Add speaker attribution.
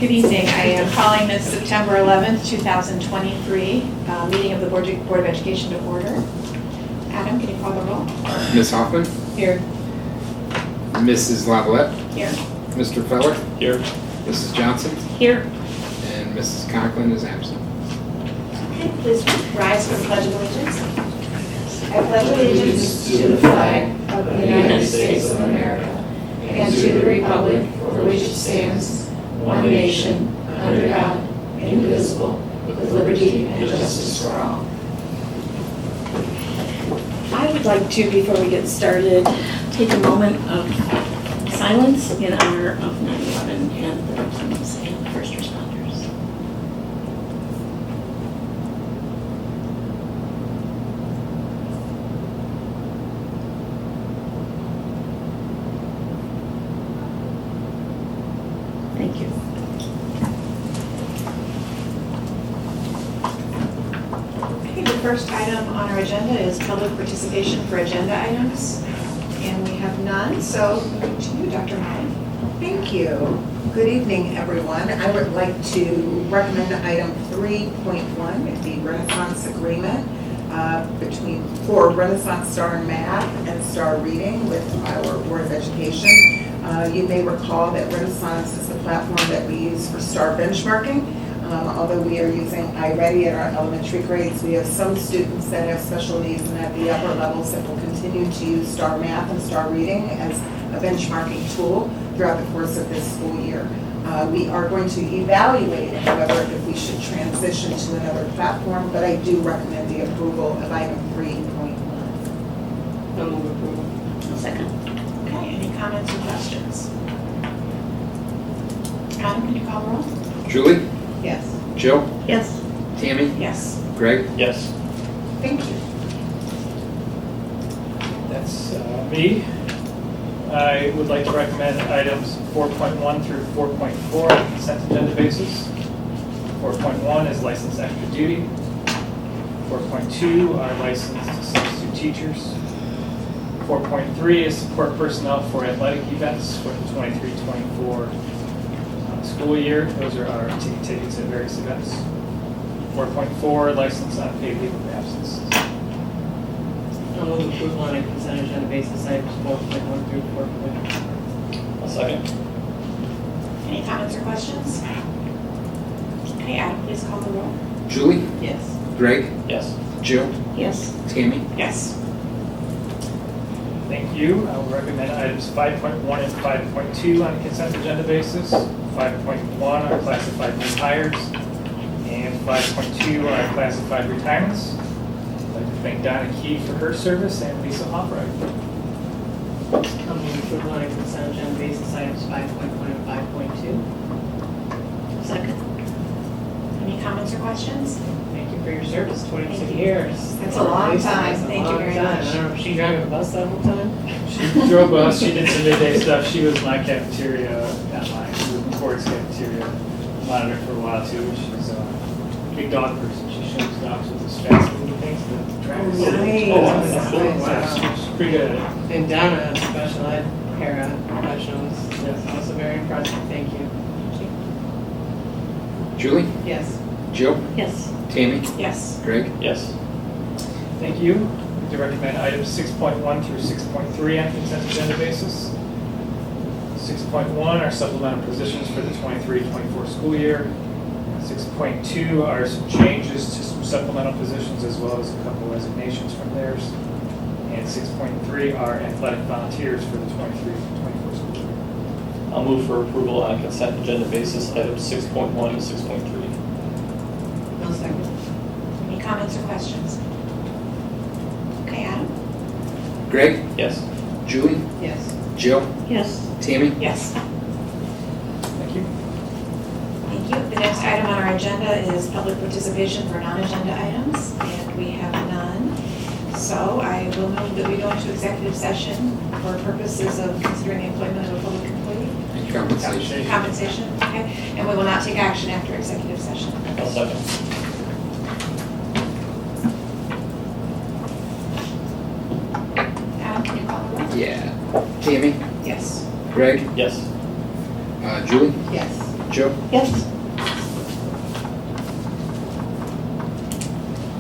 Speaker 1: Good evening. I am calling this September 11th, 2023 meeting of the Board of Education to order. Adam, can you call the roll?
Speaker 2: Ms. Hoffman?
Speaker 1: Here.
Speaker 2: Mrs. Lavalette?
Speaker 1: Here.
Speaker 2: Mr. Feller?
Speaker 3: Here.
Speaker 2: Mrs. Johnson?
Speaker 1: Here.
Speaker 2: And Mrs. Conklin is absent.
Speaker 1: Okay, please rise for the Pledge of Allegiance. I pledge allegiance to the flag of the United States of America and to the republic for which it stands, one nation, under God, indivisible, with liberty and justice for all. I would like to, before we get started, take a moment of silence in honor of 9/11 and the victims and first responders. Thank you. Okay, the first item on our agenda is public participation for agenda items, and we have none, so moving to you, Dr. Molly.
Speaker 4: Thank you. Good evening, everyone. I would like to recommend item 3.1, the Renaissance Agreement for Renaissance Star in Math and Star Reading with our Board of Education. You may recall that Renaissance is the platform that we use for STAR benchmarking. Although we are using iReady at our elementary grades, we have some students that have special needs and at the upper levels that will continue to use STAR Math and STAR Reading as a benchmarking tool throughout the course of this school year. We are going to evaluate, however, if we should transition to another platform, but I do recommend the approval of item 3.1.
Speaker 1: No move approval. Second. Okay, any comments or questions? Adam, can you call the roll?
Speaker 2: Julie?
Speaker 4: Yes.
Speaker 2: Jill?
Speaker 1: Yes.
Speaker 2: Tammy?
Speaker 1: Yes.
Speaker 2: Greg?
Speaker 3: Yes.
Speaker 4: Thank you.
Speaker 3: That's me. I would like to recommend items 4.1 through 4.4 on a consent agenda basis. 4.1 is licensed active duty. 4.2 are licensed substitute teachers. 4.3 is support personnel for athletic events for the 23-24 school year. Those are our tickets at various events. 4.4, license unpaid leave of absence.
Speaker 5: I'll move approval on a consent agenda basis, items 4.1 through 4.4.
Speaker 3: A second.
Speaker 1: Any comments or questions? Okay, Adam, please call the roll.
Speaker 2: Julie?
Speaker 5: Yes.
Speaker 2: Greg?
Speaker 3: Yes.
Speaker 2: Jill?
Speaker 1: Yes.
Speaker 2: Tammy?
Speaker 1: Yes.
Speaker 3: Thank you. I will recommend items 5.1 and 5.2 on a consent agenda basis. 5.1 are classified new hires, and 5.2 are classified retirements. I'd like to thank Donna Key for her service and Lisa Hoffreich.
Speaker 5: I'll move approval on a consent agenda basis, items 5.1 and 5.2.
Speaker 1: Second. Any comments or questions?
Speaker 5: Thank you for your service, 22
Speaker 1: Thank you.
Speaker 5: years.
Speaker 1: That's a long
Speaker 5: Lisa,
Speaker 1: time.
Speaker 5: that's a
Speaker 1: Thank you
Speaker 5: long
Speaker 1: very
Speaker 5: time.
Speaker 1: much.
Speaker 5: I don't know if she driving a bus that whole time?
Speaker 3: She drove us, she did some midday stuff. She was my cafeteria at my Ford's cafeteria monitor for a while too. She's a big dog person. She shows dogs with those fast moving things that track.
Speaker 4: Nice.
Speaker 3: She's pretty good at it.
Speaker 5: And Donna, special ed para professionals, that's also very impressive, thank you.
Speaker 2: Julie?
Speaker 5: Yes.
Speaker 2: Jill?
Speaker 1: Yes.
Speaker 2: Tammy?
Speaker 1: Yes.
Speaker 2: Greg?
Speaker 3: Yes. Thank you. I'd like to recommend items 6.1 through 6.3 on consent agenda basis. 6.1 are supplemental positions for the 23-24 school year. 6.2 are some changes to some supplemental positions as well as a couple resignations from theirs. And 6.3 are athletic volunteers for the 23-24 school year.
Speaker 6: I'll move for approval on a consent agenda basis, items 6.1 and 6.3.
Speaker 5: I'll second.
Speaker 1: Any comments or questions? Okay, Adam?
Speaker 2: Greg?
Speaker 6: Yes.
Speaker 2: Julie?
Speaker 5: Yes.
Speaker 2: Jill?
Speaker 1: Yes.
Speaker 2: Tammy?
Speaker 1: Yes.
Speaker 3: Thank you.
Speaker 1: Thank you. The next item on our agenda is public participation for non-agenda items, and we have none. So I will move that we go into executive session for purposes of considering the employment of a public employee.
Speaker 2: And compensation.
Speaker 1: Compensation, okay? And we will not take action after executive session.
Speaker 6: I'll second.
Speaker 1: Adam, can you call the roll?
Speaker 2: Yeah. Tammy?
Speaker 1: Yes.
Speaker 2: Greg?
Speaker 6: Yes.
Speaker 2: Julie?
Speaker 4: Yes.
Speaker 2: Joe?
Speaker 1: Yes.